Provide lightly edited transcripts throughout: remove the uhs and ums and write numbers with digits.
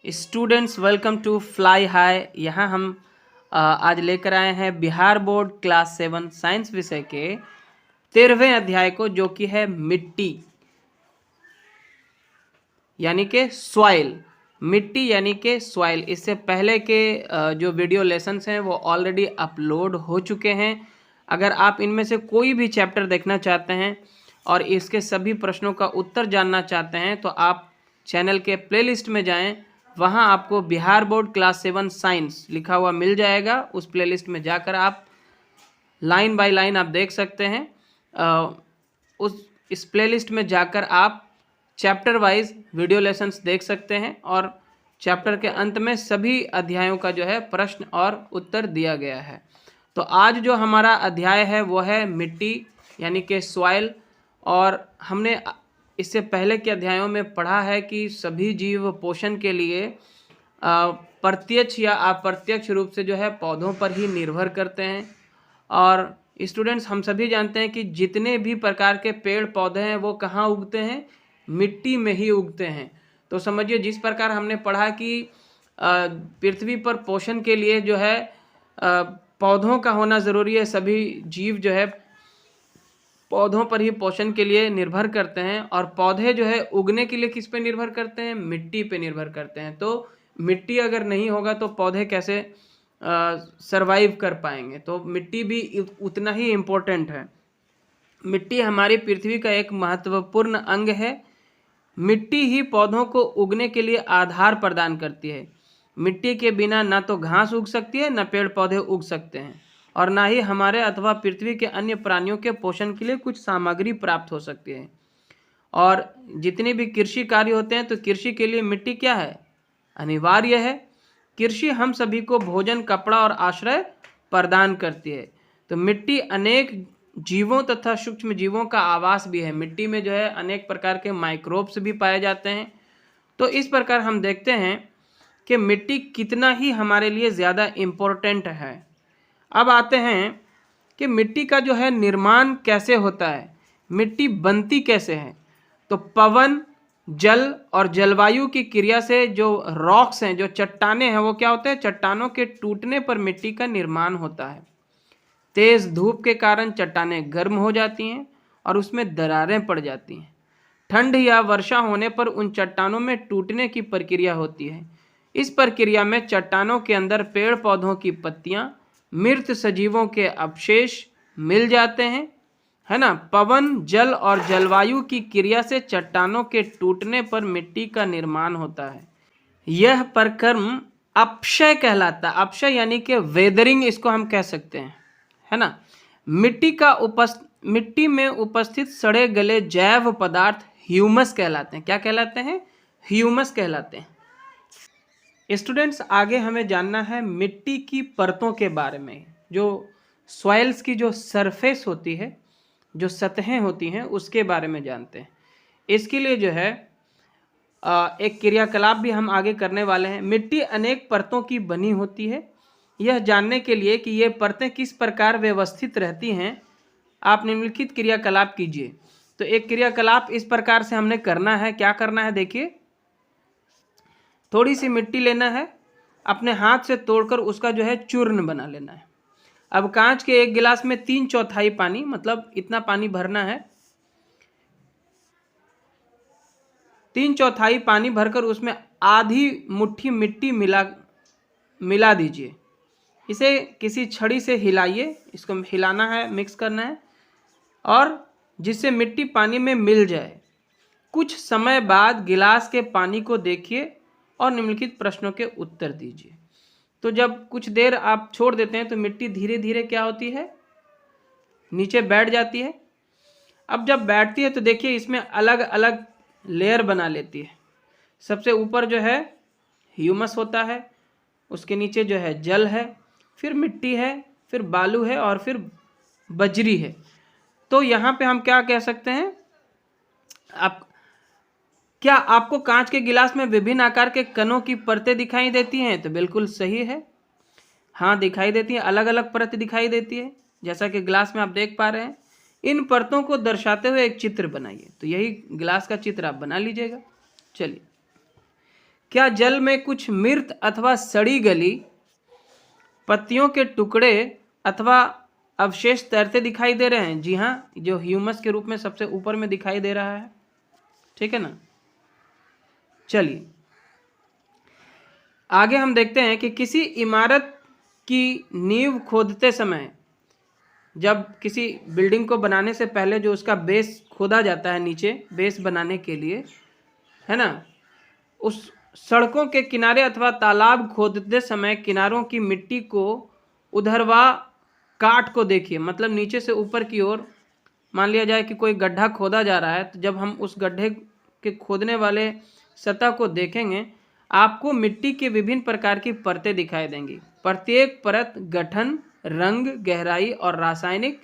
Students welcome to fly high. यहाँ हम आज लेकर आए हैं बिहार बोर्ड क्लास 7 साइंस विषय के 13वें अध्याय को, जो कि है मिट्टी यानी के सॉइल। मिट्टी यानी के सॉइल। इससे पहले के जो वीडियो लेसन्स हैं वो ऑलरेडी अपलोड हो चुके हैं। अगर आप इनमें से कोई भी चैप्टर देखना चाहते हैं और इसके सभी प्रश्नों का उत्तर जानना चाहते हैं तो आप चैनल के प्लेलिस्ट में जाएं। वहां आपको बिहार बोर्ड क्लास 7 साइंस लिखा हुआ मिल जाएगा। उस प्लेलिस्ट में जाकर आप लाइन बाय लाइन आप देख सकते हैं। इस प्लेलिस्ट में जाकर आप चैप्टर वाइज वीडियो लेसन्स देख सकते हैं और चैप्टर के अंत में सभी अध्यायों का जो है प्रश्न और उत्तर दिया गया है। तो आज जो हमारा अध्याय है वो है मिट्टी यानी कि सॉइल। और हमने इससे पहले के अध्यायों में पढ़ा है कि सभी जीव पोषण के लिए प्रत्यक्ष या अप्रत्यक्ष रूप से जो है पौधों पर ही निर्भर करते हैं। और स्टूडेंट्स, हम सभी जानते हैं कि जितने भी प्रकार के पेड़ पौधे हैं वो कहाँ उगते हैं? मिट्टी में ही उगते हैं। तो समझिए, जिस प्रकार हमने पढ़ा कि पृथ्वी पर पोषण के लिए जो है पौधों का होना ज़रूरी है। सभी जीव जो है पौधों पर ही पोषण के लिए निर्भर करते हैं और पौधे जो है उगने के लिए किस पे निर्भर करते हैं? मिट्टी पे निर्भर करते हैं। तो मिट्टी अगर नहीं होगा तो पौधे कैसे सरवाइव कर पाएंगे? तो मिट्टी भी उतना ही इम्पोर्टेंट है। मिट्टी हमारी पृथ्वी का एक महत्वपूर्ण अंग है। मिट्टी ही पौधों को उगने के लिए आधार प्रदान करती है। मिट्टी के बिना ना तो घास उग सकती है, ना पेड़ पौधे उग सकते हैं और ना ही हमारे अथवा पृथ्वी के अन्य प्राणियों के पोषण के लिए कुछ सामग्री प्राप्त हो सकती है। और जितने भी कृषि कार्य होते हैं तो कृषि के लिए मिट्टी क्या है? अनिवार्य है। कृषि हम सभी को भोजन, कपड़ा और आश्रय प्रदान करती है। तो मिट्टी अनेक जीवों तथा सूक्ष्म जीवों का आवास भी है। मिट्टी में जो है अनेक प्रकार के माइक्रोब्स भी पाए जाते हैं। तो इस प्रकार हम देखते हैं कि मिट्टी कितना ही हमारे लिए ज़्यादा इम्पोर्टेंट है। अब आते हैं कि मिट्टी का जो है निर्माण कैसे होता है, मिट्टी बनती कैसे है। तो पवन, जल और जलवायु की क्रिया से जो रॉक्स हैं, जो चट्टानें हैं, वो क्या होते हैं? चट्टानों के टूटने पर मिट्टी का निर्माण होता है। तेज धूप के कारण चट्टानें गर्म हो जाती हैं और उसमें दरारें पड़ जाती हैं। ठंड या वर्षा होने पर उन चट्टानों में टूटने की प्रक्रिया होती है। इस प्रक्रिया में चट्टानों के अंदर पेड़ पौधों की पत्तियां, मृत सजीवों के अवशेष मिल जाते हैं, है ना। पवन, जल और जलवायु की क्रिया से चट्टानों के टूटने पर मिट्टी का निर्माण होता है। यह प्रक्रम अपक्षय कहलाता है। अपक्षय यानी कि वेदरिंग, इसको हम कह सकते हैं, है ना। मिट्टी में उपस्थित सड़े गले जैव पदार्थ ह्यूमस कहलाते हैं। क्या कहलाते हैं? ह्यूमस कहलाते हैं। स्टूडेंट्स, आगे हमें जानना है मिट्टी की परतों के बारे में। जो सॉइल्स की जो सरफेस होती है, जो सतहें होती हैं, उसके बारे में जानते हैं। इसके लिए जो है एक क्रियाकलाप भी हम आगे करने वाले हैं। मिट्टी अनेक परतों की बनी होती है। यह जानने के लिए कि ये परतें किस प्रकार व्यवस्थित रहती हैं, आप निम्नलिखित क्रियाकलाप कीजिए। तो एक क्रियाकलाप इस प्रकार से हमने करना है। क्या करना है? देखिए, थोड़ी सी मिट्टी लेना है, अपने हाथ से तोड़कर उसका जो है चूर्ण बना लेना है। अब कांच के एक गिलास में 3/4 पानी, मतलब इतना पानी भरना है। 3/4 पानी भरकर उसमें आधी मुट्ठी मिट्टी मिला दीजिए। इसे किसी छड़ी से हिलाइए। इसको हिलाना है, मिक्स करना है, और जिससे मिट्टी पानी में मिल जाए। कुछ समय बाद गिलास के पानी को देखिए और निम्नलिखित प्रश्नों के उत्तर दीजिए। तो जब कुछ देर आप छोड़ देते हैं तो मिट्टी धीरे धीरे क्या होती है? नीचे बैठ जाती है। अब जब बैठती है तो देखिए इसमें अलग अलग लेयर बना लेती है। सबसे ऊपर जो है ह्यूमस होता है, उसके नीचे जो है जल है, फिर मिट्टी है, फिर बालू है और फिर बजरी है। तो यहाँ पे हम क्या कह सकते हैं? क्या आपको कांच के गिलास में विभिन्न आकार के कणों की परतें दिखाई देती हैं? तो बिल्कुल सही है, हाँ दिखाई देती हैं। अलग अलग परत दिखाई देती है, जैसा कि गिलास में आप देख पा रहे हैं। इन परतों को दर्शाते हुए एक चित्र बनाइए। तो यही गिलास का चित्र आप बना लीजिएगा। चलिए, क्या जल में कुछ मृत अथवा सड़ी गली पत्तियों के टुकड़े अथवा अवशेष तैरते दिखाई दे रहे हैं? जी हाँ, जो ह्यूमस के रूप में सबसे ऊपर में दिखाई दे रहा है। ठीक है ना। चलिए आगे हम देखते हैं कि किसी इमारत की नींव खोदते समय, जब किसी बिल्डिंग को बनाने से पहले जो उसका बेस खोदा जाता है नीचे बेस बनाने के लिए, है ना, उस सड़कों के किनारे अथवा तालाब खोदते समय किनारों की मिट्टी को ऊर्ध्वाधर काट को देखिए, मतलब नीचे से ऊपर की ओर मान लिया जाए कि कोई गड्ढा खोदा जा रहा है, तो जब हम उस गड्ढे के खोदने वाले सतह को देखेंगे आपको मिट्टी के विभिन्न प्रकार की परतें दिखाई देंगी। प्रत्येक परत गठन, रंग, गहराई और रासायनिक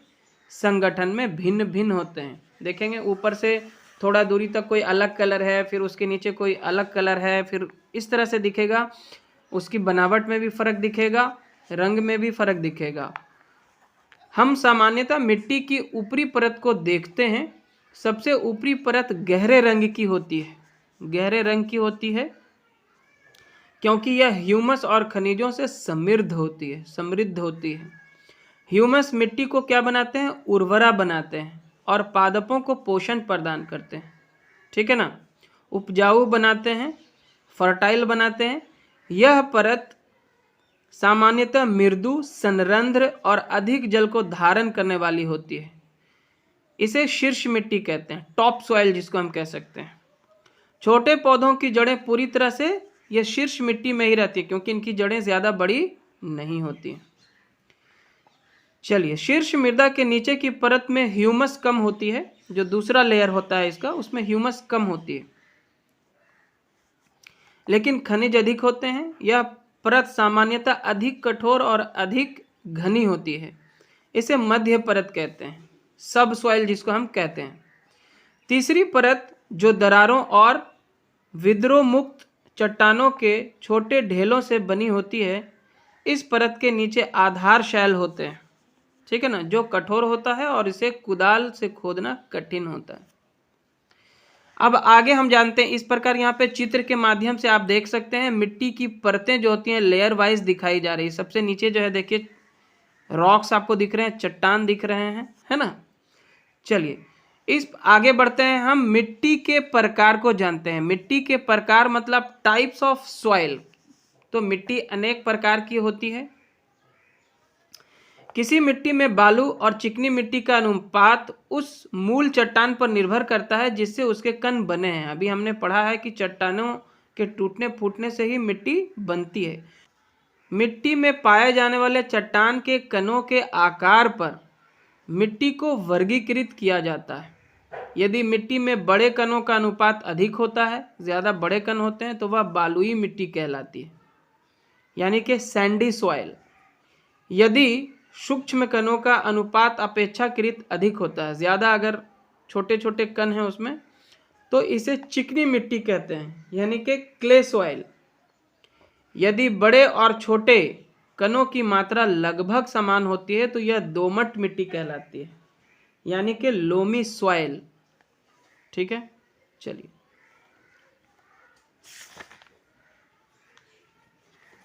संगठन में भिन्न भिन्न होते हैं। देखेंगे ऊपर से थोड़ा दूरी तक कोई अलग कलर है, फिर उसके नीचे कोई अलग कलर है, फिर इस तरह से दिखेगा। उसकी बनावट में भी फर्क दिखेगा, रंग में भी फर्क दिखेगा। हम सामान्यतः मिट्टी की ऊपरी परत को देखते हैं। सबसे ऊपरी परत गहरे रंग की होती है। गहरे रंग की होती है क्योंकि यह ह्यूमस और खनिजों से समृद्ध होती है। ह्यूमस मिट्टी को क्या बनाते हैं? उर्वरा बनाते हैं और पादपों को पोषण प्रदान करते हैं। ठीक है ना, उपजाऊ बनाते हैं, फर्टाइल बनाते हैं। यह परत सामान्यतः मृदु, संरंध्र और अधिक जल को धारण करने वाली होती है। इसे शीर्ष मिट्टी कहते हैं, टॉप सॉइल जिसको हम कह सकते हैं। छोटे पौधों की जड़ें पूरी तरह से यह शीर्ष मिट्टी में ही रहती है क्योंकि इनकी जड़ें ज्यादा बड़ी नहीं होती। चलिए, शीर्ष मृदा के नीचे की परत में ह्यूमस कम होती है। जो दूसरा लेयर होता है इसका, उसमें ह्यूमस कम होती है लेकिन खनिज अधिक होते हैं। यह परत सामान्यतः अधिक कठोर और अधिक घनी होती है। इसे मध्य परत कहते हैं, सब सॉइल जिसको हम कहते हैं। तीसरी परत जो दरारों और विद्रोह मुक्त चट्टानों के छोटे ढेलों से बनी होती है, इस परत के नीचे आधार शैल होते हैं। ठीक है ना, जो कठोर होता है और इसे कुदाल से खोदना कठिन होता है। अब आगे हम जानते हैं, इस प्रकार यहाँ पे चित्र के माध्यम से आप देख सकते हैं मिट्टी की परतें जो होती हैं लेयर वाइज दिखाई जा रही है। सबसे नीचे जो है देखिए रॉक्स आपको दिख रहे हैं, चट्टान दिख रहे हैं, है ना। चलिए इस आगे बढ़ते हैं, हम मिट्टी के प्रकार को जानते हैं। मिट्टी के प्रकार मतलब टाइप्स ऑफ सॉइल। तो मिट्टी अनेक प्रकार की होती है। किसी मिट्टी में बालू और चिकनी मिट्टी का अनुपात उस मूल चट्टान पर निर्भर करता है जिससे उसके कण बने हैं। अभी हमने पढ़ा है कि चट्टानों के टूटने फूटने से ही मिट्टी बनती है। मिट्टी में पाए जाने वाले चट्टान के कणों के आकार पर मिट्टी को वर्गीकृत किया जाता है। यदि मिट्टी में बड़े कणों का अनुपात अधिक होता है, ज़्यादा बड़े कण होते हैं, तो वह बालुई मिट्टी कहलाती है, यानी कि सैंडी सॉइल। यदि सूक्ष्म कणों का अनुपात अपेक्षाकृत अधिक होता है, ज़्यादा अगर छोटे छोटे कण हैं उसमें, तो इसे चिकनी मिट्टी कहते हैं, यानी कि क्ले सॉइल। यदि बड़े और छोटे कणों की मात्रा लगभग समान होती है तो यह दोमट मिट्टी कहलाती है, यानी कि लोमी सॉइल। ठीक है, चलिए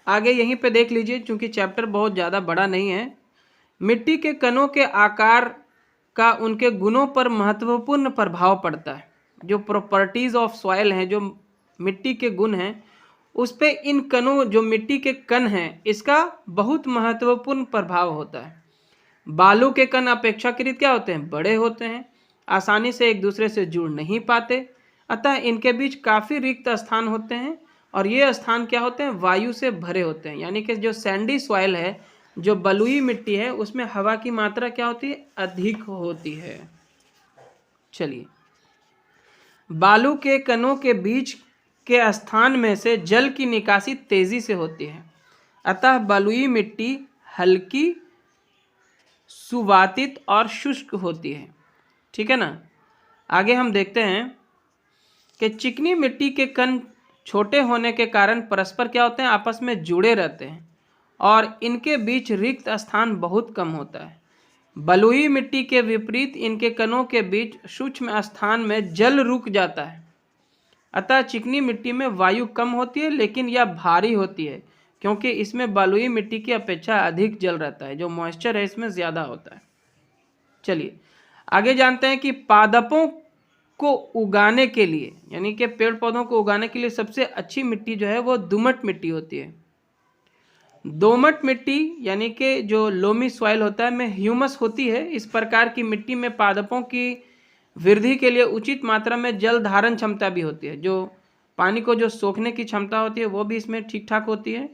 आगे यहीं पे देख लीजिए, क्योंकि चैप्टर बहुत ज़्यादा बड़ा नहीं है। मिट्टी के कणों के आकार का उनके गुणों पर महत्वपूर्ण प्रभाव पड़ता है। जो प्रॉपर्टीज ऑफ सॉइल हैं, जो मिट्टी के गुण हैं, उस पे इन कणों, जो मिट्टी के कण हैं, इसका बहुत महत्वपूर्ण प्रभाव होता है। बालू के कण अपेक्षाकृत क्या होते हैं? बड़े होते हैं, आसानी से एक दूसरे से जुड़ नहीं पाते, अतः इनके बीच काफ़ी रिक्त स्थान होते हैं और ये स्थान क्या होते हैं? वायु से भरे होते हैं। यानी कि जो सैंडी सॉइल है, जो बलुई मिट्टी है, उसमें हवा की मात्रा क्या होती है? अधिक होती है। चलिए, बालू के कणों के बीच के स्थान में से जल की निकासी तेजी से होती है, अतः बलुई मिट्टी हल्की, सुवातित और शुष्क होती है। ठीक है ना। आगे हम देखते हैं कि चिकनी मिट्टी के कण छोटे होने के कारण परस्पर क्या होते हैं? आपस में जुड़े रहते हैं और इनके बीच रिक्त स्थान बहुत कम होता है। बलुई मिट्टी के विपरीत इनके कणों के बीच सूक्ष्म स्थान में जल रुक जाता है, अतः चिकनी मिट्टी में वायु कम होती है, लेकिन यह भारी होती है क्योंकि इसमें बलुई मिट्टी की अपेक्षा अधिक जल रहता है, जो मॉइस्चर है इसमें ज़्यादा होता है। चलिए आगे जानते हैं कि पादपों को उगाने के लिए, यानी कि पेड़ पौधों को उगाने के लिए सबसे अच्छी मिट्टी जो है वो दोमट मिट्टी होती है। दोमट मिट्टी यानी कि जो लोमी सॉइल होता है में ह्यूमस होती है। इस प्रकार की मिट्टी में पादपों की वृद्धि के लिए उचित मात्रा में जल धारण क्षमता भी होती है, जो पानी को जो सोखने की क्षमता होती है वो भी इसमें ठीक ठाक होती है।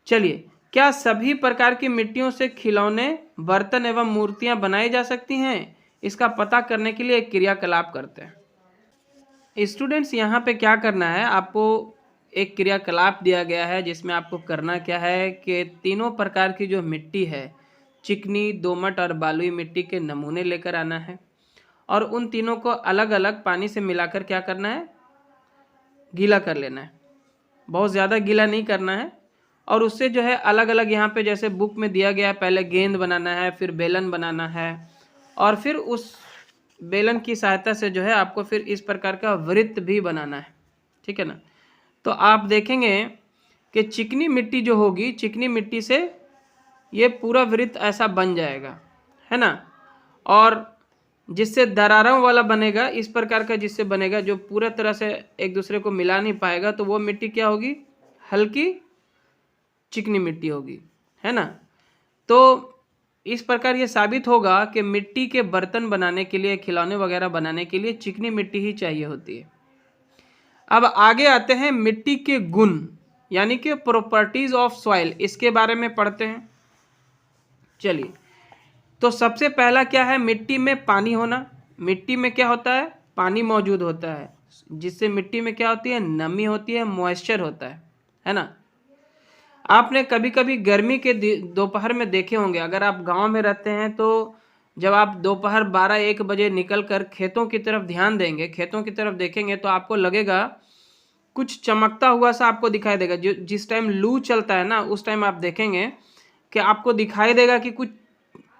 चलिए, क्या सभी प्रकार की मिट्टियों से खिलौने, बर्तन एवं मूर्तियां बनाई जा सकती हैं? इसका पता करने के लिए एक क्रियाकलाप करते हैं। स्टूडेंट्स, यहाँ पे क्या करना है, आपको एक क्रियाकलाप दिया गया है जिसमें आपको करना क्या है कि तीनों प्रकार की जो मिट्टी है, चिकनी, दोमट और बालुई मिट्टी के नमूने लेकर आना है और उन तीनों को अलग अलग पानी से मिलाकर क्या करना है, गीला कर लेना है। बहुत ज़्यादा गीला नहीं करना है। और उससे जो है अलग अलग, यहाँ पे जैसे बुक में दिया गया है, पहले गेंद बनाना है, फिर बेलन बनाना है और फिर उस बेलन की सहायता से जो है आपको फिर इस प्रकार का वृत्त भी बनाना है। ठीक है ना। तो आप देखेंगे कि चिकनी मिट्टी जो होगी, चिकनी मिट्टी से ये पूरा वृत्त ऐसा बन जाएगा, है ना। और जिससे दरारों वाला बनेगा, इस प्रकार का जिससे बनेगा, जो पूरा तरह से एक दूसरे को मिला नहीं पाएगा, तो वो मिट्टी क्या होगी, हल्की चिकनी मिट्टी होगी, है ना। तो इस प्रकार ये साबित होगा कि मिट्टी के बर्तन बनाने के लिए, खिलौने वगैरह बनाने के लिए चिकनी मिट्टी ही चाहिए होती है। अब आगे आते हैं मिट्टी के गुण, यानी कि प्रॉपर्टीज ऑफ सॉइल, इसके बारे में पढ़ते हैं। चलिए, तो सबसे पहला क्या है, मिट्टी में पानी होना। मिट्टी में क्या होता है, पानी मौजूद होता है, जिससे मिट्टी में क्या होती है, नमी होती है, मॉइस्चर होता है ना। आपने कभी कभी गर्मी के दोपहर में देखे होंगे, अगर आप गांव में रहते हैं तो जब आप दोपहर 12-1 बजे निकल कर खेतों की तरफ ध्यान देंगे, खेतों की तरफ देखेंगे, तो आपको लगेगा कुछ चमकता हुआ सा आपको दिखाई देगा। जो जिस टाइम लू चलता है ना, उस टाइम आप देखेंगे कि आपको दिखाई देगा कि कुछ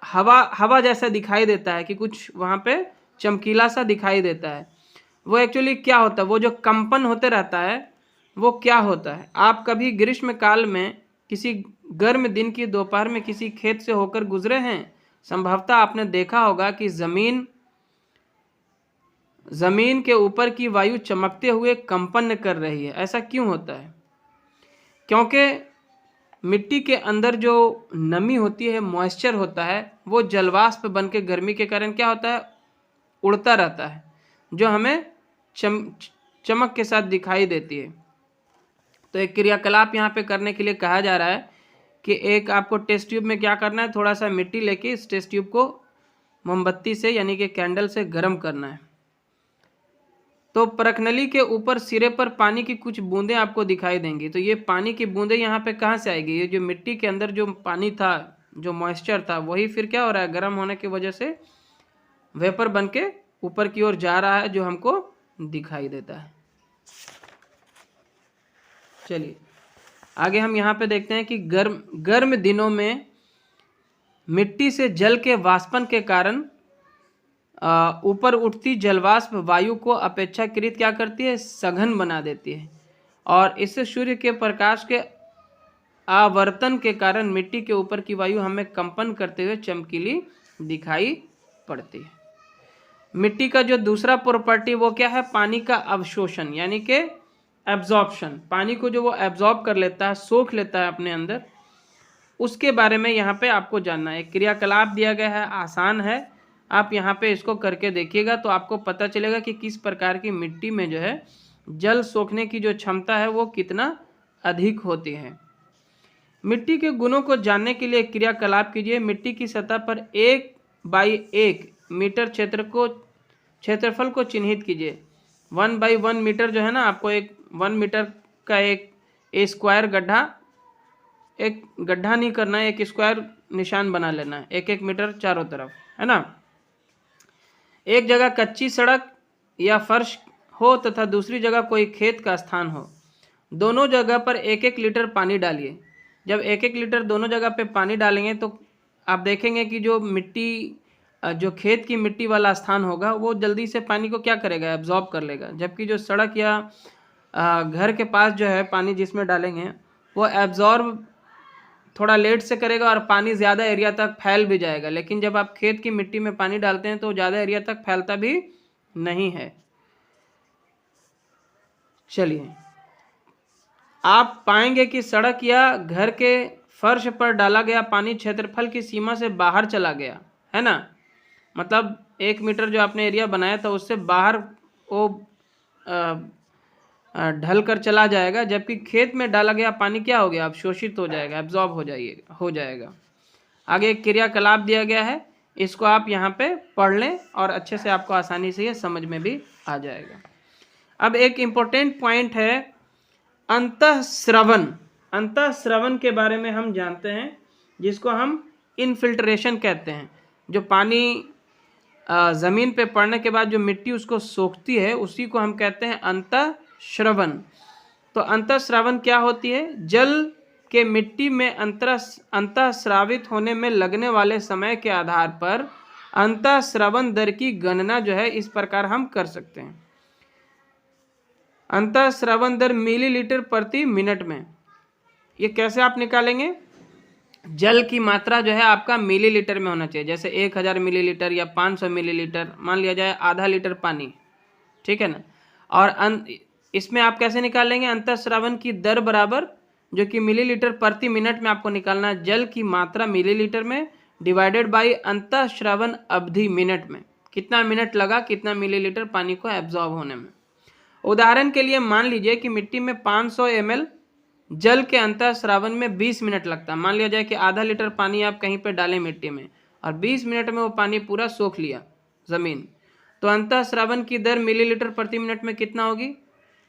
हवा जैसा दिखाई देता है, कि कुछ वहाँ पे चमकीला सा दिखाई देता है। वो एक्चुअली क्या होता है, वो जो कंपन होते रहता है वो क्या होता है। आप कभी ग्रीष्म काल में किसी गर्म दिन की दोपहर में किसी खेत से होकर गुजरे हैं? संभवतः आपने देखा होगा कि जमीन के ऊपर की वायु चमकते हुए कंपन कर रही है। ऐसा क्यों होता है? क्योंकि मिट्टी के अंदर जो नमी होती है, मॉइस्चर होता है, वो जलवाष्प बन के गर्मी के कारण क्या होता है, उड़ता रहता है, जो हमें चमक के साथ दिखाई देती है। तो एक क्रियाकलाप यहाँ पे करने के लिए कहा जा रहा है कि एक आपको टेस्ट ट्यूब में क्या करना है, थोड़ा सा मिट्टी लेके इस टेस्ट ट्यूब को मोमबत्ती से यानी कि कैंडल से गर्म करना है। तो परखनली के ऊपर सिरे पर पानी की कुछ बूंदें आपको दिखाई देंगी। तो ये पानी की बूंदें यहाँ पे कहाँ से आएगी? ये जो मिट्टी के अंदर जो पानी था, जो मॉइस्चर था, वही फिर क्या हो रहा है, गर्म होने की वजह से वेपर बन के ऊपर की ओर जा रहा है, जो हमको दिखाई देता है। चलिए आगे हम यहाँ पे देखते हैं कि गर्म दिनों में मिट्टी से जल के वाष्पन के कारण ऊपर उठती जलवाष्प वायु को अपेक्षाकृत क्या करती है, सघन बना देती है, और इससे सूर्य के प्रकाश के आवर्तन के कारण मिट्टी के ऊपर की वायु हमें कंपन करते हुए चमकीली दिखाई पड़ती है। मिट्टी का जो दूसरा प्रॉपर्टी वो क्या है, पानी का अवशोषण, यानी कि एब्जॉर्प्शन। पानी को जो वो एब्जॉर्ब कर लेता है, सोख लेता है अपने अंदर, उसके बारे में यहाँ पे आपको जानना है। क्रियाकलाप दिया गया है, आसान है, आप यहाँ पे इसको करके देखिएगा तो आपको पता चलेगा कि किस प्रकार की मिट्टी में जो है जल सोखने की जो क्षमता है वो कितना अधिक होती है। मिट्टी के गुणों को जानने के लिए क्रियाकलाप कीजिए। मिट्टी की सतह पर 1x1 मीटर क्षेत्रफल को चिन्हित कीजिए। 1x1 मीटर जो है ना, आपको एक 1 मीटर का एक स्क्वायर गड्ढा नहीं करना है, एक स्क्वायर निशान बना लेना है, 1-1 मीटर चारों तरफ, है ना। एक जगह कच्ची सड़क या फर्श हो तथा दूसरी जगह कोई खेत का स्थान हो, दोनों जगह पर 1-1 लीटर पानी डालिए। जब 1-1 लीटर दोनों जगह पे पानी डालेंगे तो आप देखेंगे कि जो मिट्टी जो खेत की मिट्टी वाला स्थान होगा वो जल्दी से पानी को क्या करेगा, एब्जॉर्ब कर लेगा, जबकि जो सड़क या घर के पास जो है पानी जिसमें डालेंगे वो एब्जॉर्ब थोड़ा लेट से करेगा और पानी ज़्यादा एरिया तक फैल भी जाएगा। लेकिन जब आप खेत की मिट्टी में पानी डालते हैं तो ज़्यादा एरिया तक फैलता भी नहीं है। चलिए, आप पाएंगे कि सड़क या घर के फर्श पर डाला गया पानी क्षेत्रफल की सीमा से बाहर चला गया है ना, मतलब 1 मीटर जो आपने एरिया बनाया था उससे बाहर वो ढल कर चला जाएगा, जबकि खेत में डाला गया पानी क्या हो गया, अवशोषित हो जाएगा, एब्जॉर्ब हो जाएगा। आगे एक क्रियाकलाप दिया गया है, इसको आप यहाँ पे पढ़ लें और अच्छे से आपको आसानी से ये समझ में भी आ जाएगा। अब एक इम्पोर्टेंट पॉइंट है अंतःस्रवन। अंतःस्रवन के बारे में हम जानते हैं, जिसको हम इनफिल्ट्रेशन कहते हैं। जो पानी ज़मीन पे पड़ने के बाद जो मिट्टी उसको सोखती है उसी को हम कहते हैं अंतःस्रवन। तो अंतःस्रवन क्या होती है, जल के मिट्टी में अंतःस्रावित होने में लगने वाले समय के आधार पर अंतःस्रवन दर की गणना जो है इस प्रकार हम कर सकते हैं। अंतःस्रवन दर मिलीलीटर प्रति मिनट में। ये कैसे आप निकालेंगे, जल की मात्रा जो है आपका मिलीलीटर में होना चाहिए। जैसे 1000 मिलीलीटर या 500 मिलीलीटर, मान लिया जाए आधा लीटर पानी, ठीक है ना। और इसमें आप कैसे निकालेंगे, अंतःस्रावन की दर बराबर, जो कि मिलीलीटर प्रति मिनट में आपको निकालना है, जल की मात्रा मिलीलीटर में डिवाइडेड बाई अंतःस्रावन अवधि मिनट में, कितना मिनट लगा कितना मिलीलीटर पानी को एब्जॉर्ब होने में। उदाहरण के लिए मान लीजिए कि मिट्टी में 500 ml जल के अंतःस्रावन में 20 मिनट लगता है। मान लिया जाए कि आधा लीटर पानी आप कहीं पे डालें मिट्टी में और 20 मिनट में वो पानी पूरा सोख लिया ज़मीन, तो अंतःस्रावन की दर मिलीलीटर प्रति मिनट में कितना होगी,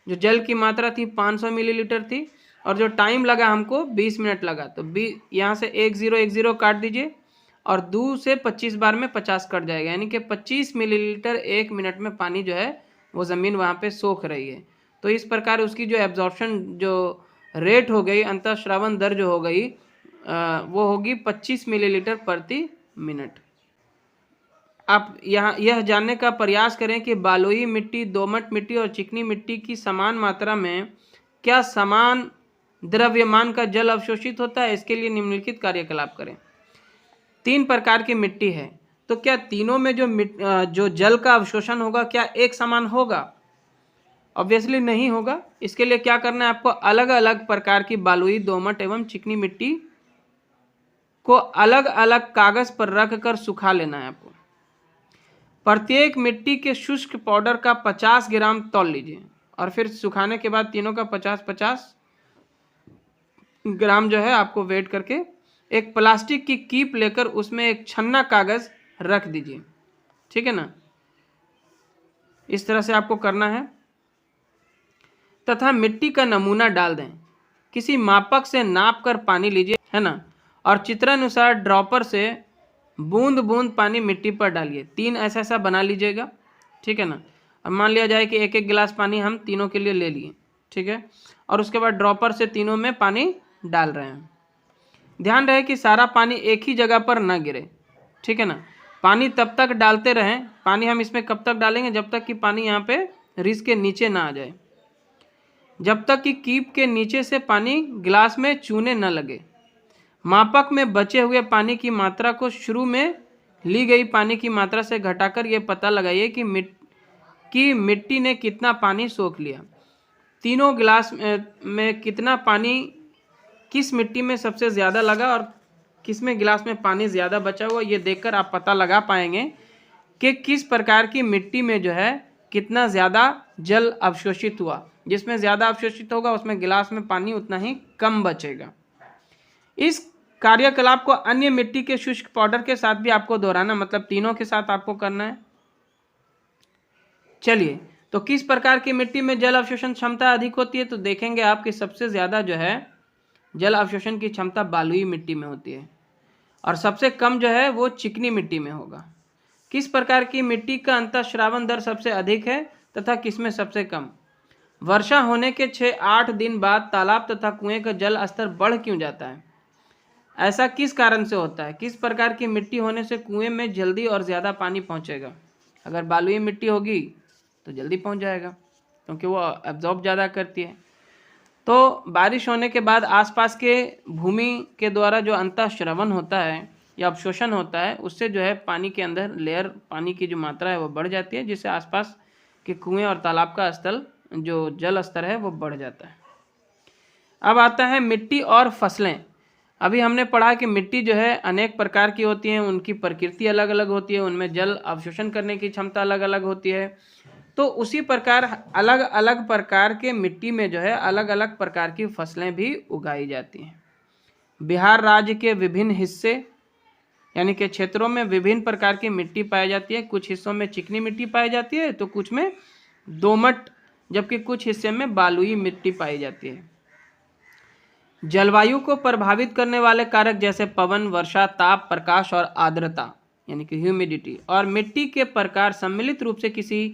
जो जल की मात्रा थी 500 मिलीलीटर थी और जो टाइम लगा हमको 20 मिनट लगा, तो यहाँ से 1010 काट दीजिए और 2 से 25 बार में 50 कट जाएगा, यानी कि 25 मिलीलीटर 1 मिनट में पानी जो है वो ज़मीन वहाँ पे सोख रही है। तो इस प्रकार उसकी जो एब्जॉर्प्शन जो रेट हो गई, अंतःस्रावन दर जो हो गई वो होगी 25 मिलीलीटर प्रति मिनट। आप यहाँ यह जानने का प्रयास करें कि बालुई मिट्टी, दोमट मिट्टी और चिकनी मिट्टी की समान मात्रा में क्या समान द्रव्यमान का जल अवशोषित होता है। इसके लिए निम्नलिखित कार्यकलाप करें। 3 प्रकार की मिट्टी है, तो क्या तीनों में जो जल का अवशोषण होगा क्या एक समान होगा? ऑब्वियसली नहीं होगा। इसके लिए क्या करना है, आपको अलग अलग प्रकार की बालुई, दोमट एवं चिकनी मिट्टी को अलग अलग कागज पर रख कर सुखा लेना है। आपको प्रत्येक मिट्टी के शुष्क पाउडर का 50 ग्राम तौल लीजिए और फिर सुखाने के बाद तीनों का 50-50 ग्राम जो है आपको वेट करके एक प्लास्टिक की कीप लेकर उसमें एक छन्ना कागज रख दीजिए, ठीक है ना। इस तरह से आपको करना है तथा मिट्टी का नमूना डाल दें। किसी मापक से नाप कर पानी लीजिए, है ना, और चित्रानुसार ड्रॉपर से बूंद बूंद पानी मिट्टी पर डालिए। 3 ऐसा बना लीजिएगा, ठीक है ना। अब मान लिया जाए कि 1-1 गिलास पानी हम तीनों के लिए ले लिए, ठीक है, और उसके बाद ड्रॉपर से तीनों में पानी डाल रहे हैं। ध्यान रहे कि सारा पानी एक ही जगह पर न गिरे, ठीक है ना। पानी तब तक डालते रहें, पानी हम इसमें कब तक डालेंगे, जब तक कि पानी यहाँ पे रिस के नीचे ना आ जाए, जब तक कि कीप के नीचे से पानी गिलास में चूने न लगे। मापक में बचे हुए पानी की मात्रा को शुरू में ली गई पानी की मात्रा से घटाकर ये पता लगाइए कि मिट्टी ने कितना पानी सोख लिया। तीनों गिलास में कितना पानी किस मिट्टी में सबसे ज़्यादा लगा और किस में गिलास में पानी ज़्यादा बचा हुआ, ये देखकर आप पता लगा पाएंगे कि किस प्रकार की मिट्टी में जो है कितना ज़्यादा जल अवशोषित हुआ। जिसमें ज़्यादा अवशोषित होगा उसमें गिलास में पानी उतना ही कम बचेगा। इस कार्यकलाप को अन्य मिट्टी के शुष्क पाउडर के साथ भी आपको दोहराना, मतलब तीनों के साथ आपको करना है। चलिए, तो किस प्रकार की मिट्टी में जल अवशोषण क्षमता अधिक होती है, तो देखेंगे आप कि सबसे ज़्यादा जो है जल अवशोषण की क्षमता बालुई मिट्टी में होती है और सबसे कम जो है वो चिकनी मिट्टी में होगा। किस प्रकार की मिट्टी का अंतःस्रावन दर सबसे अधिक है तथा किसमें सबसे कम? वर्षा होने के 6-8 दिन बाद तालाब तथा कुएं का जल स्तर बढ़ क्यों जाता है? ऐसा किस कारण से होता है? किस प्रकार की मिट्टी होने से कुएं में जल्दी और ज़्यादा पानी पहुंचेगा? अगर बालुई मिट्टी होगी तो जल्दी पहुंच जाएगा क्योंकि वो एब्जॉर्ब ज़्यादा करती है। तो बारिश होने के बाद आसपास के भूमि के द्वारा जो अंतःस्रवण होता है या अवशोषण होता है, उससे जो है पानी के अंदर लेयर, पानी की जो मात्रा है वो बढ़ जाती है, जिससे आसपास के कुएं और तालाब का स्तर, जो जल स्तर है, वो बढ़ जाता है। अब आता है मिट्टी और फसलें। अभी हमने पढ़ा कि मिट्टी जो है अनेक प्रकार की होती है, उनकी प्रकृति अलग अलग होती है, उनमें जल अवशोषण करने की क्षमता अलग अलग होती है। तो उसी प्रकार अलग अलग प्रकार के मिट्टी में जो है अलग अलग प्रकार की फसलें भी उगाई जाती हैं। बिहार राज्य के विभिन्न हिस्से यानी कि क्षेत्रों में विभिन्न प्रकार की मिट्टी पाई जाती है। कुछ हिस्सों में चिकनी मिट्टी पाई जाती है तो कुछ में दोमट, जबकि कुछ हिस्से में बालुई मिट्टी पाई जाती है। जलवायु को प्रभावित करने वाले कारक जैसे पवन, वर्षा, ताप, प्रकाश और आर्द्रता यानी कि ह्यूमिडिटी और मिट्टी के प्रकार सम्मिलित रूप से किसी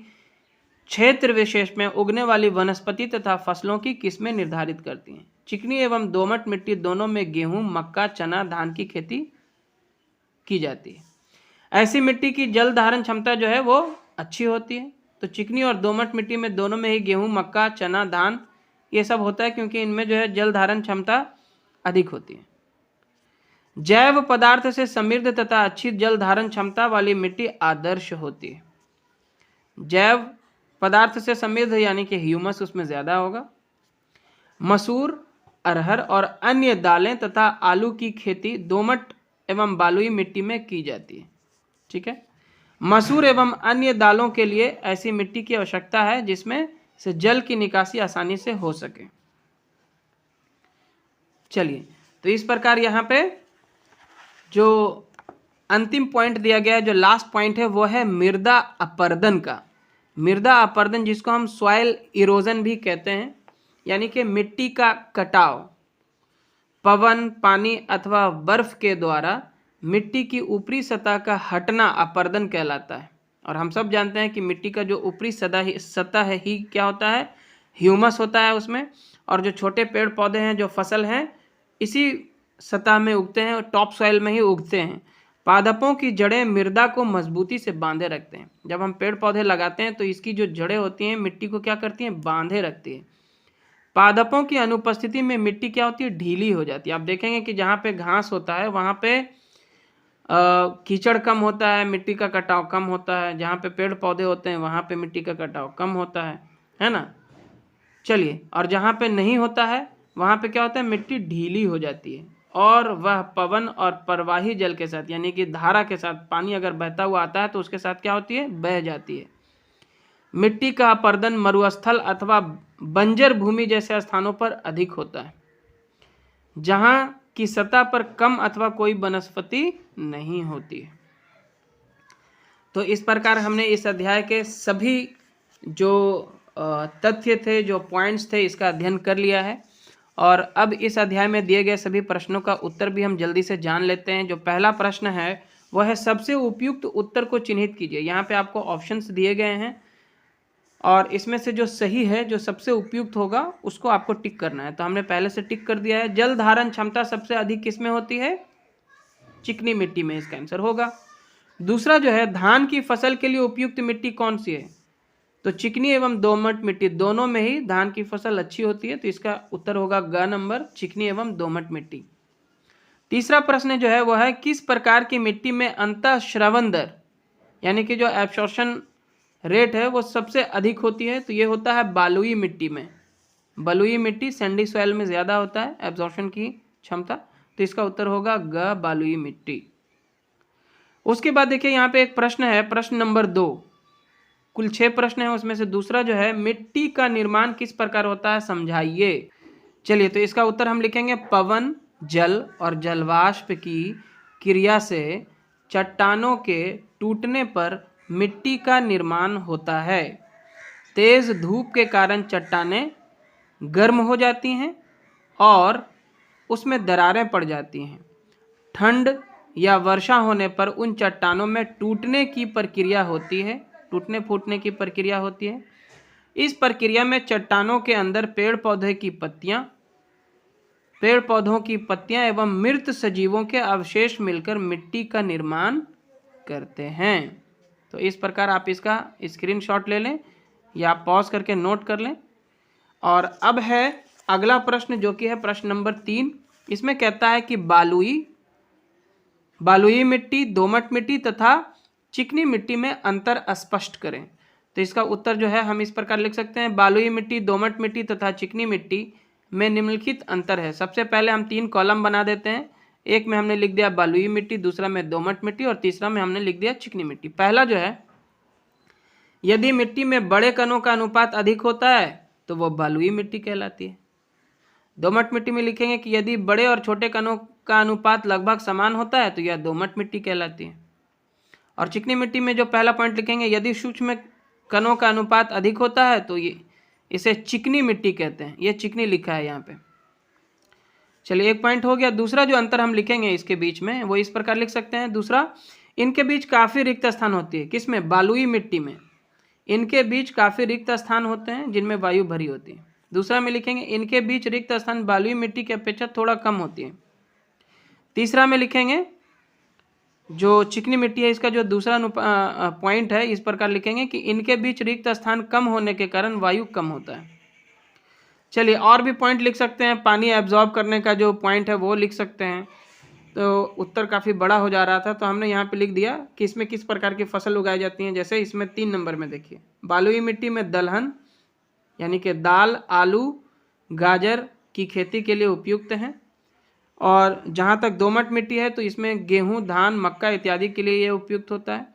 क्षेत्र विशेष में उगने वाली वनस्पति तथा फसलों की किस्में निर्धारित करती हैं। चिकनी एवं दोमट मिट्टी दोनों में गेहूं, मक्का, चना, धान की खेती की जाती है। ऐसी मिट्टी की जल धारण क्षमता जो है वो अच्छी होती है। तो चिकनी और दोमट मिट्टी में दोनों में ही गेहूं, मक्का, चना, धान ये सब होता है क्योंकि इनमें जो है जल धारण क्षमता अधिक होती है। जैव पदार्थ से समृद्ध तथा अच्छी जल धारण क्षमता वाली मिट्टी आदर्श होती है। जैव पदार्थ से समृद्ध यानी कि ह्यूमस उसमें ज्यादा होगा। मसूर, अरहर और अन्य दालें तथा आलू की खेती दोमट एवं बालुई मिट्टी में की जाती है। ठीक है। मसूर एवं अन्य दालों के लिए ऐसी मिट्टी की आवश्यकता है जिसमें से जल की निकासी आसानी से हो सके। चलिए, तो इस प्रकार यहाँ पे जो अंतिम पॉइंट दिया गया है, जो लास्ट पॉइंट है, वो है मृदा अपरदन का। मृदा अपरदन जिसको हम सॉइल इरोजन भी कहते हैं, यानी कि मिट्टी का कटाव पवन, पानी अथवा बर्फ के द्वारा मिट्टी की ऊपरी सतह का हटना अपरदन कहलाता है। और हम सब जानते हैं कि मिट्टी का जो ऊपरी सतह है ही क्या होता है, ह्यूमस होता है उसमें। और जो छोटे पेड़ पौधे हैं, जो फसल हैं, इसी सतह में उगते हैं और टॉप सॉइल में ही उगते हैं। पादपों की जड़ें मृदा को मजबूती से बांधे रखते हैं। जब हम पेड़ पौधे लगाते हैं तो इसकी जो जड़ें होती हैं मिट्टी को क्या करती हैं, बांधे रखती है। पादपों की अनुपस्थिति में मिट्टी क्या होती है, ढीली हो जाती है। आप देखेंगे कि जहाँ पे घास होता है वहाँ पे कीचड़ कम होता है, मिट्टी का कटाव कम होता है। जहाँ पे पेड़ पौधे होते हैं वहाँ पे मिट्टी का कटाव कम होता है ना। चलिए, और जहाँ पे नहीं होता है वहाँ पे क्या होता है, मिट्टी ढीली हो जाती है और वह पवन और प्रवाही जल के साथ यानी कि धारा के साथ, पानी अगर बहता हुआ आता है तो उसके साथ क्या होती है, बह जाती है। मिट्टी का अपरदन मरुस्थल अथवा बंजर भूमि जैसे स्थानों पर अधिक होता है जहाँ की सतह पर कम अथवा कोई वनस्पति नहीं होती है। तो इस प्रकार हमने इस अध्याय के सभी जो तथ्य थे, जो पॉइंट्स थे, इसका अध्ययन कर लिया है। और अब इस अध्याय में दिए गए सभी प्रश्नों का उत्तर भी हम जल्दी से जान लेते हैं। जो पहला प्रश्न है वह है सबसे उपयुक्त उत्तर को चिन्हित कीजिए। यहाँ पे आपको ऑप्शंस दिए गए हैं और इसमें से जो सही है, जो सबसे उपयुक्त होगा, उसको आपको टिक करना है। तो हमने पहले से टिक कर दिया है। जल धारण क्षमता सबसे अधिक किसमें होती है, चिकनी मिट्टी में, इसका आंसर होगा। दूसरा जो है, धान की फसल के लिए उपयुक्त मिट्टी कौन सी है, तो चिकनी एवं दोमट मिट्टी दोनों में ही धान की फसल अच्छी होती है। तो इसका उत्तर होगा ग नंबर, चिकनी एवं दोमट मिट्टी। तीसरा प्रश्न जो है वह है किस प्रकार की मिट्टी में अंतःस्रवण दर यानी कि जो एब्सॉर्प्शन रेट है वो सबसे अधिक होती है, तो ये होता है बालुई मिट्टी में। बलुई मिट्टी सैंडी सॉइल में ज़्यादा होता है एब्जॉर्प्शन की क्षमता, तो इसका उत्तर होगा ग बालुई मिट्टी। उसके बाद देखिए यहाँ पे एक प्रश्न है, प्रश्न नंबर 2। कुल 6 प्रश्न है, उसमें से दूसरा जो है मिट्टी का निर्माण किस प्रकार होता है, समझाइए। चलिए, तो इसका उत्तर हम लिखेंगे पवन, जल और जलवाष्प की क्रिया से चट्टानों के टूटने पर मिट्टी का निर्माण होता है। तेज धूप के कारण चट्टानें गर्म हो जाती हैं और उसमें दरारें पड़ जाती हैं। ठंड या वर्षा होने पर उन चट्टानों में टूटने की प्रक्रिया होती है, टूटने फूटने की प्रक्रिया होती है। इस प्रक्रिया में चट्टानों के अंदर पेड़ पौधे की पत्तियां, पेड़ पौधों की पत्तियां एवं मृत सजीवों के अवशेष मिलकर मिट्टी का निर्माण करते हैं। तो इस प्रकार आप इसका स्क्रीनशॉट ले लें या पॉज करके नोट कर लें। और अब है अगला प्रश्न जो कि है प्रश्न नंबर 3। इसमें कहता है कि बालुई मिट्टी, दोमट मिट्टी तथा चिकनी मिट्टी में अंतर स्पष्ट करें। तो इसका उत्तर जो है हम इस प्रकार लिख सकते हैं, बालुई मिट्टी, दोमट मिट्टी तथा चिकनी मिट्टी में निम्नलिखित अंतर है। सबसे पहले हम 3 कॉलम बना देते हैं। एक में हमने लिख दिया बालुई मिट्टी, दूसरा में दोमट मिट्टी और तीसरा में हमने लिख दिया चिकनी मिट्टी। पहला जो है, यदि मिट्टी में बड़े कणों का अनुपात अधिक होता है तो वो बालुई मिट्टी कहलाती है। दोमट मिट्टी में लिखेंगे कि यदि बड़े और छोटे कणों का अनुपात लगभग समान होता है तो यह दोमट मिट्टी कहलाती है। और चिकनी मिट्टी में जो पहला पॉइंट लिखेंगे, यदि सूक्ष्म कणों का अनुपात अधिक होता है तो ये इसे चिकनी मिट्टी कहते हैं। ये चिकनी लिखा है यहाँ पे। चलिए, एक पॉइंट हो गया। दूसरा जो अंतर हम लिखेंगे इसके बीच में, वो इस प्रकार लिख सकते हैं। दूसरा, इनके बीच काफ़ी रिक्त स्थान होती है। किसमें? बालुई मिट्टी में इनके बीच काफ़ी रिक्त स्थान होते हैं जिनमें वायु भरी होती है। दूसरा में लिखेंगे, इनके बीच रिक्त स्थान बालुई मिट्टी की अपेक्षा थोड़ा कम होती है। तीसरा में लिखेंगे, जो चिकनी मिट्टी है इसका जो दूसरा पॉइंट है, इस प्रकार लिखेंगे कि इनके बीच रिक्त स्थान कम होने के कारण वायु कम होता है। चलिए, और भी पॉइंट लिख सकते हैं। पानी एब्जॉर्ब करने का जो पॉइंट है वो लिख सकते हैं। तो उत्तर काफ़ी बड़ा हो जा रहा था, तो हमने यहाँ पे लिख दिया कि इसमें किस प्रकार की फसल उगाई जाती हैं। जैसे इसमें 3 नंबर में देखिए, बालुई मिट्टी में दलहन यानी कि दाल, आलू, गाजर की खेती के लिए उपयुक्त हैं। और जहाँ तक दोमट मिट्टी है तो इसमें गेहूँ, धान, मक्का इत्यादि के लिए ये उपयुक्त होता है।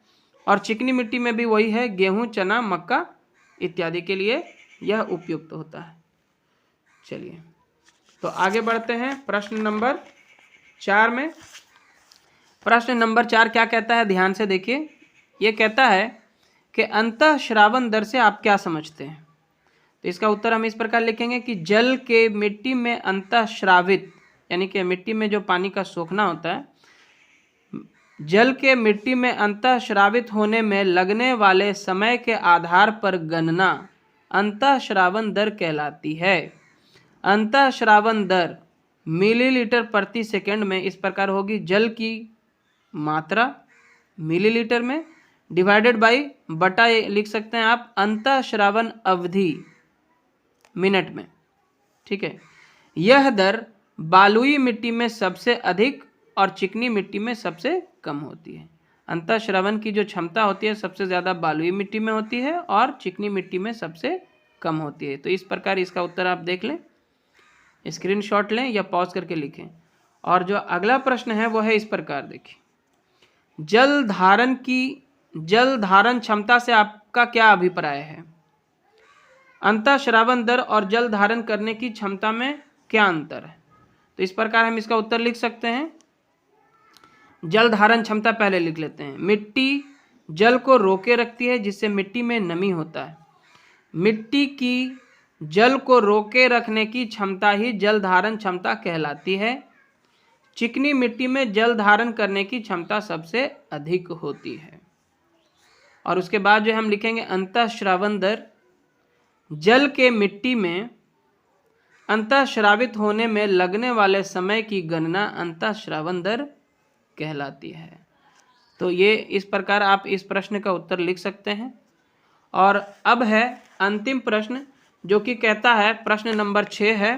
और चिकनी मिट्टी में भी वही है, गेहूँ, चना, मक्का इत्यादि के लिए यह उपयुक्त होता है। चलिए, तो आगे बढ़ते हैं प्रश्न नंबर 4 में। प्रश्न नंबर 4 क्या कहता है, ध्यान से देखिए। ये कहता है कि अंतःश्रावण दर से आप क्या समझते हैं। तो इसका उत्तर हम इस प्रकार लिखेंगे कि जल के मिट्टी में अंतःश्रावित यानी कि मिट्टी में जो पानी का सोखना होता है, जल के मिट्टी में अंतःश्रावित होने में लगने वाले समय के आधार पर गणना अंतःश्रावण दर कहलाती है। अंतःश्रावण दर मिलीलीटर प्रति सेकंड में इस प्रकार होगी, जल की मात्रा मिलीलीटर में डिवाइडेड बाई बटा लिख सकते हैं आप अंतःश्रावण अवधि मिनट में। ठीक है, यह दर बालुई मिट्टी में सबसे अधिक और चिकनी मिट्टी में सबसे कम होती है। अंतःश्रावण की जो क्षमता होती है सबसे ज़्यादा बालुई मिट्टी में होती है और चिकनी मिट्टी में सबसे कम होती है। तो इस प्रकार इसका उत्तर आप देख लें, स्क्रीनशॉट लें या पॉज करके लिखें। और जो अगला प्रश्न है वो है इस प्रकार, देखिए, जल धारण क्षमता से आपका क्या अभिप्राय है। अंतःश्रावण दर और जल धारण करने की क्षमता में क्या अंतर है। तो इस प्रकार हम इसका उत्तर लिख सकते हैं। जल धारण क्षमता पहले लिख लेते हैं। मिट्टी जल को रोके रखती है जिससे मिट्टी में नमी होता है। मिट्टी की जल को रोके रखने की क्षमता ही जल धारण क्षमता कहलाती है। चिकनी मिट्टी में जल धारण करने की क्षमता सबसे अधिक होती है। और उसके बाद जो हम लिखेंगे अंतःश्रावण दर, जल के मिट्टी में अंतःश्रावित होने में लगने वाले समय की गणना अंतःश्रावण दर कहलाती है। तो ये इस प्रकार आप इस प्रश्न का उत्तर लिख सकते हैं। और अब है अंतिम प्रश्न जो कि कहता है, प्रश्न नंबर 6 है,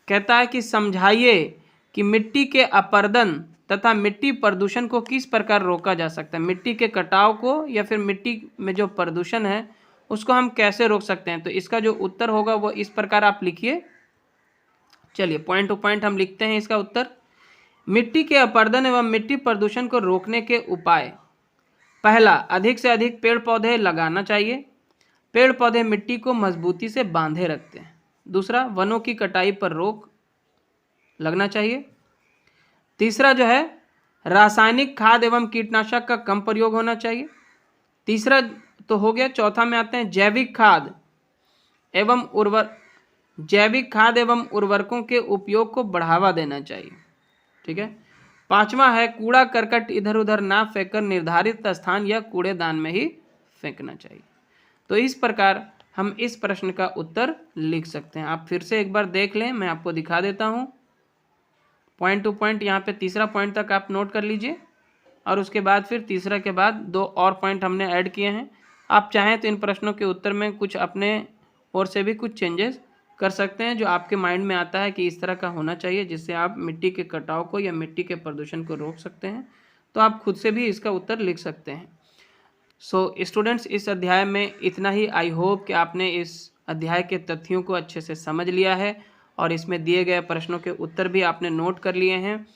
कहता है कि समझाइए कि मिट्टी के अपरदन तथा मिट्टी प्रदूषण को किस प्रकार रोका जा सकता है। मिट्टी के कटाव को या फिर मिट्टी में जो प्रदूषण है उसको हम कैसे रोक सकते हैं। तो इसका जो उत्तर होगा वो इस प्रकार आप लिखिए। चलिए, पॉइंट टू पॉइंट हम लिखते हैं इसका उत्तर। मिट्टी के अपरदन एवं मिट्टी प्रदूषण को रोकने के उपाय, पहला, अधिक से अधिक पेड़ पौधे लगाना चाहिए। पेड़ पौधे मिट्टी को मजबूती से बांधे रखते हैं। दूसरा, वनों की कटाई पर रोक लगना चाहिए। तीसरा जो है, रासायनिक खाद एवं कीटनाशक का कम प्रयोग होना चाहिए। तीसरा तो हो गया। चौथा में आते हैं, जैविक खाद एवं उर्वरकों के उपयोग को बढ़ावा देना चाहिए। ठीक है। पांचवा है, कूड़ा करकट इधर उधर ना फेंककर निर्धारित स्थान या कूड़ेदान में ही फेंकना चाहिए। तो इस प्रकार हम इस प्रश्न का उत्तर लिख सकते हैं। आप फिर से एक बार देख लें, मैं आपको दिखा देता हूं। पॉइंट टू पॉइंट यहाँ पे तीसरा पॉइंट तक आप नोट कर लीजिए, और उसके बाद फिर तीसरा के बाद 2 और पॉइंट हमने ऐड किए हैं। आप चाहें तो इन प्रश्नों के उत्तर में कुछ अपने ओर से भी कुछ चेंजेस कर सकते हैं, जो आपके माइंड में आता है कि इस तरह का होना चाहिए, जिससे आप मिट्टी के कटाव को या मिट्टी के प्रदूषण को रोक सकते हैं। तो आप खुद से भी इसका उत्तर लिख सकते हैं। सो स्टूडेंट्स, इस अध्याय में इतना ही। आई होप कि आपने इस अध्याय के तथ्यों को अच्छे से समझ लिया है और इसमें दिए गए प्रश्नों के उत्तर भी आपने नोट कर लिए हैं।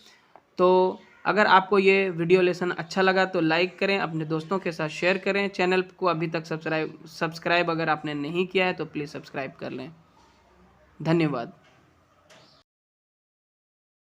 तो अगर आपको ये वीडियो लेसन अच्छा लगा तो लाइक करें, अपने दोस्तों के साथ शेयर करें। चैनल को अभी तक सब्सक्राइब अगर आपने नहीं किया है तो प्लीज़ सब्सक्राइब कर लें। धन्यवाद।